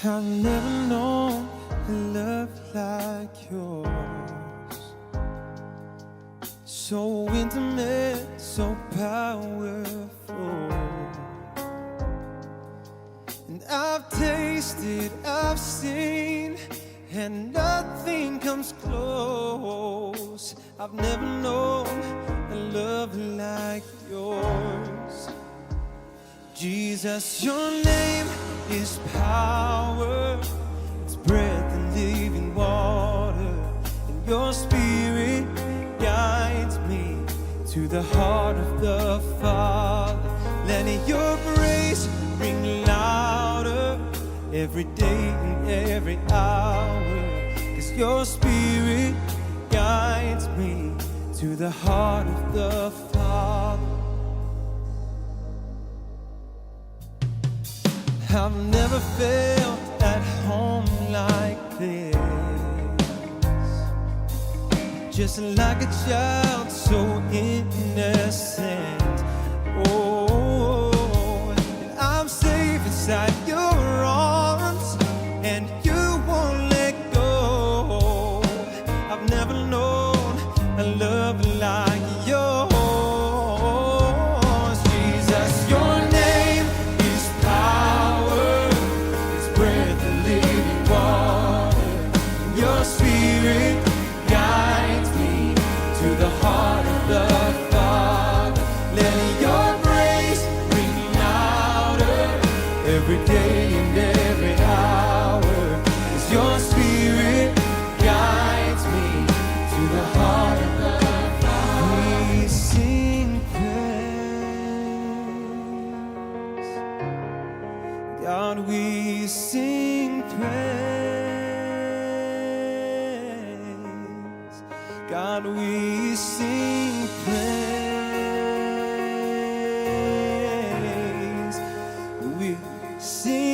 I've never known a love like yours, so intimate, so powerful. And I've tasted, I've seen, and nothing comes close. I've never known a love like yours. Jesus, your name is power, it's breath and living water, and your spirit guides me to the heart of the Father. Let your grace ring louder every day and every hour, 'cause your spirit guides me to the heart of the Father. I've never felt at home like this, just like a child so innocent. Oh, and I'm safe inside your arms, and you won't let go. I've never known a love like yours. Jesus, your name is power, it's breath and living water, and your spirit guides me to the heart of the Father. Let your grace ring louder every day and every hour, 'cause your spirit guides me to the heart of the Father. We sing praise, God, we sing praise, God, we sing praise, we sing